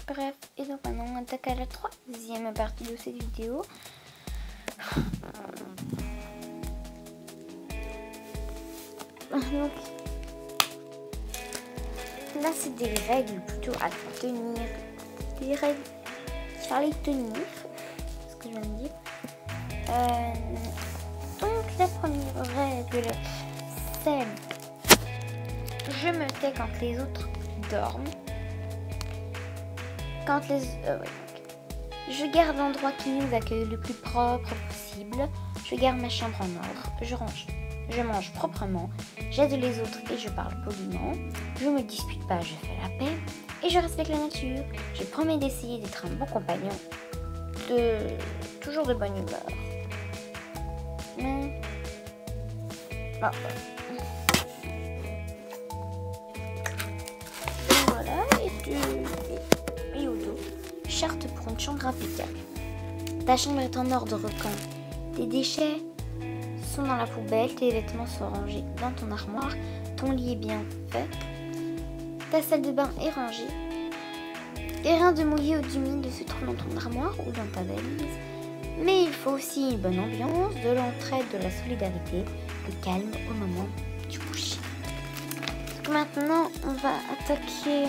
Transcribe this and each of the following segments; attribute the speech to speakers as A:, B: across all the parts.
A: Bref, et donc maintenant on attaque à la troisième partie de cette vidéo. Donc là c'est des règles plutôt à tenir, des règles qu'il fallait tenir, ce que je viens de dire. Donc la première règle c'est je me tais quand les autres dorment. Je garde l'endroit qui nous accueille le plus propre possible. Je garde ma chambre en ordre. Je mange proprement. J'aide les autres et je parle poliment. Je me dispute pas, je fais la paix. Et je respecte la nature. Je promets d'essayer d'être un bon compagnon. Toujours de bonne humeur. Mais... Ah. Et voilà. Et au dos. Charte pour une chambre impeccable. Ta chambre est en ordre quand tes déchets sont dans la poubelle, tes vêtements sont rangés dans ton armoire, ton lit est bien fait, ta salle de bain est rangée, et rien de mouillé ou d'humide se trouve dans ton armoire ou dans ta valise. Mais il faut aussi une bonne ambiance, de l'entraide, de la solidarité, le calme au moment du coucher. Donc maintenant, on va attaquer...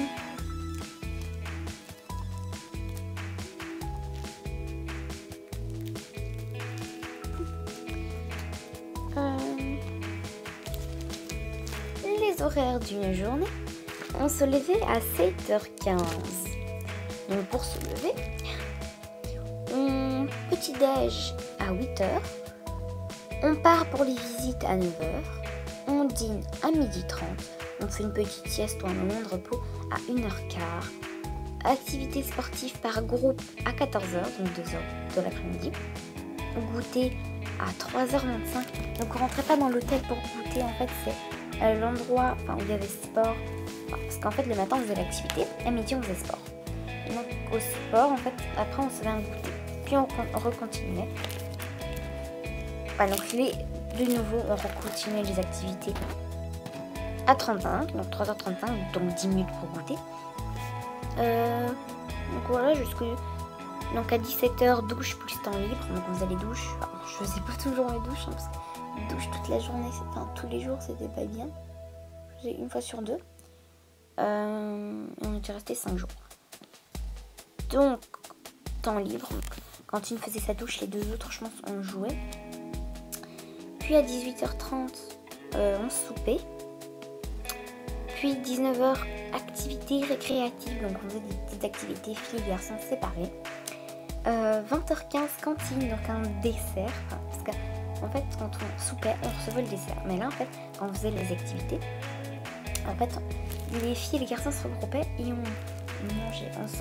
A: les horaires d'une journée. On se levait à 7h15. Donc pour se lever, on petit-déj à 8h. On part pour les visites à 9h. On dîne à 12h30. On fait une petite sieste ou un moment de repos à 1h15. Activités sportives par groupe à 14h, donc 2h de l'après-midi. Goûter à 3h25. Donc on rentrait pas dans l'hôtel pour goûter, en fait c'est l'endroit où il y avait sport. Parce qu'en fait le matin on faisait l'activité, à midi on faisait sport. Et donc au sport en fait après on se faisait un goûter. Puis on recontinuait. Donc de nouveau on recontinuait les activités à 35, donc 3h35, donc 10 minutes pour goûter. Donc voilà donc à 17h douche plus temps libre, donc on faisait les douches. Je faisais pas toujours mes douches parce que douche toute la journée, tous les jours c'était pas bien. Je faisais une fois sur deux. On était resté 5 jours. Donc temps libre, quand une faisait sa douche, les deux autres je pense on jouait. Puis à 18h30 on soupait. Puis 19h activités récréatives, donc on faisait des activités filles et garçons séparés. 20h15 cantine, donc un dessert, parce qu'en fait quand on soupait on recevait le dessert, mais là en fait quand on faisait les activités, en fait les filles et les garçons se regroupaient et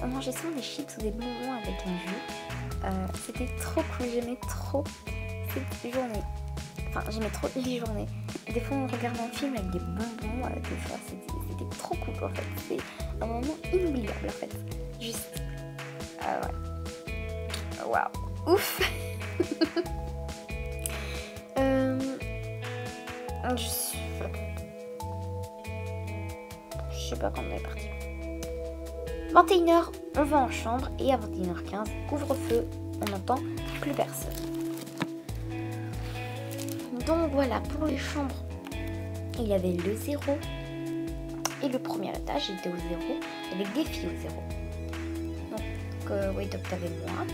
A: on mangeait souvent des chips ou des bonbons avec un jus. C'était trop cool, j'aimais trop cette journée, j'aimais trop les journées. Des fois on regardait un film avec des bonbons, des fois c'était trop cool en fait, c'est un moment inoubliable en fait, juste ouais. Waouh, ouf. Je sais pas quand on est parti. 21h, on va en chambre et à 21h15, couvre-feu, on n'entend plus personne. Donc voilà, pour les chambres, il y avait le 0 et le premier étage était au 0 avec des filles au 0. Donc t'avais moi,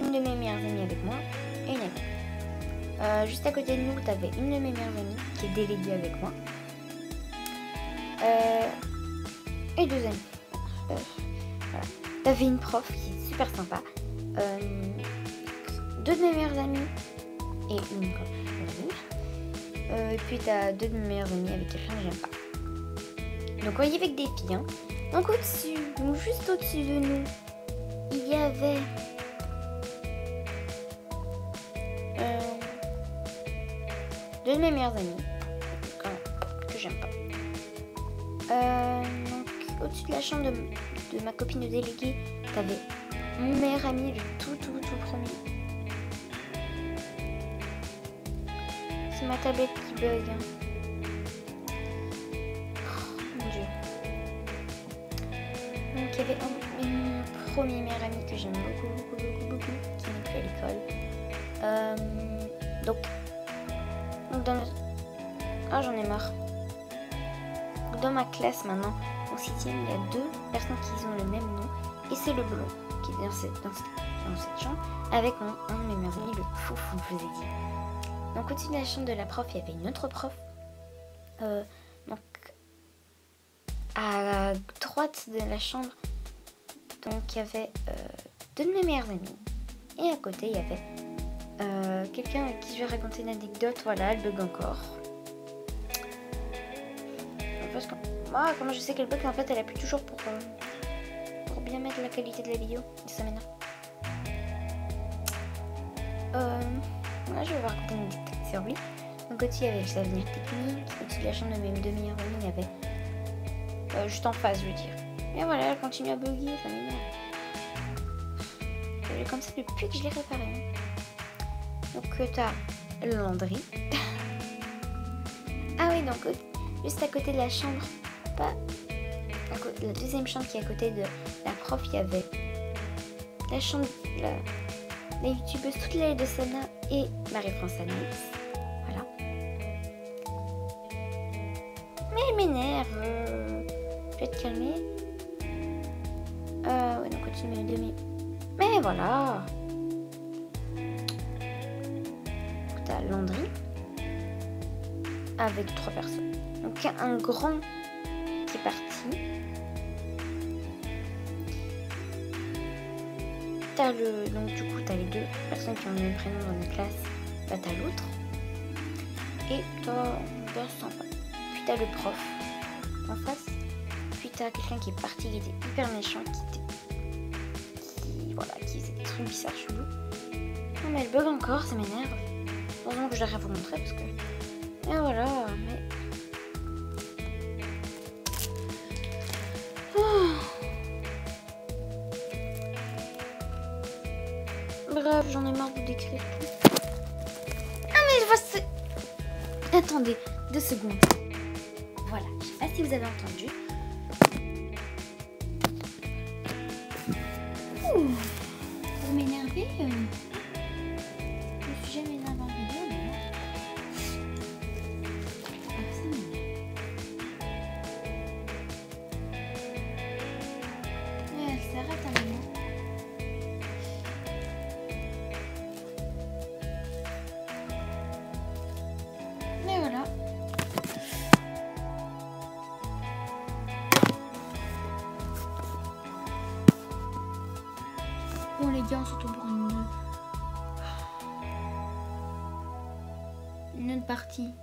A: une de mes meilleures amies avec moi et une amie. Juste à côté de nous, t'avais une de mes meilleures amies qui est déléguée avec moi. Et deux amis. Voilà. T'avais une prof qui est super sympa. Deux de mes meilleures amies et une prof. Et puis t'as deux de mes meilleures amies avec quelqu'un que j'aime pas. Donc on y avait que des filles. Hein. Donc au-dessus, ou juste au-dessus de nous, il y avait deux de mes meilleures amies que j'aime pas. Donc au-dessus de la chambre de ma copine de déléguée, t'avais mon meilleur ami, le tout premier. C'est ma tablette qui bug. Hein. Oh, mon dieu. Donc il y avait mon premier meilleur ami que j'aime beaucoup, qui n'est plus à l'école. Donc dans ah, j'en ai marre. Dans ma classe maintenant, en 6e, il y a 2 personnes qui ont le même nom. Et c'est le blond qui est dans cette chambre avec un de mes meilleurs amis, le foufou, je vous ai dit. Donc au-dessus de la chambre de la prof, il y avait une autre prof. Donc à droite de la chambre, donc il y avait 2 de mes meilleurs amis. Et à côté, il y avait quelqu'un avec qui je vais raconter une anecdote. Voilà, elle bug encore. Parce que moi, comment je sais qu'elle bug, en fait, elle appuie toujours pour bien mettre la qualité de la vidéo. Et ça m'énerve. Là, je vais vous raconter une anecdote sur lui. Donc au-dessus, il y avait le avenir technique. Au-dessus de la chambre de mes 2 meilleurs amis, il y avait juste en face, je veux dire. Et voilà, elle continue à bugger, ça m'énerve. Elle est comme ça depuis que je l'ai réparé. Donc t'as le laundry. Ah oui, donc juste à côté de la chambre, pas la deuxième chambre qui est à côté de la prof, il y avait la chambre, la youtubeuse toute l'aile de Sana et Marie-France Anaïs. Voilà. Mais elle m'énerve. Je vais te calmer. Ouais, donc continue de demi. Mais voilà. T'as Landry avec 3 personnes. Donc un grand qui est parti. Donc du coup t'as les 2 personnes qui ont le même prénom dans la classe. Bah t'as l'autre. Et t'as sympa. Puis t'as le prof en face. Puis t'as quelqu'un qui est parti, qui était hyper méchant, qui faisait des trucs bizarres chelous. Non mais elle bug encore, ça m'énerve. Heureusement que je devrais vous montrer parce que. Et voilà, mais. Bref, j'en ai marre de vous décrire tout. Ah mais je vois ce. Attendez, 2 secondes. Voilà, je sais pas si vous avez entendu. Pour m'énerver, je me suis jamais énervée en vidéo, mais là. Ça m'énerve. Ouais, elle s'arrête un moment. Mais voilà. Bon les gars, on se retrouve pour une autre partie.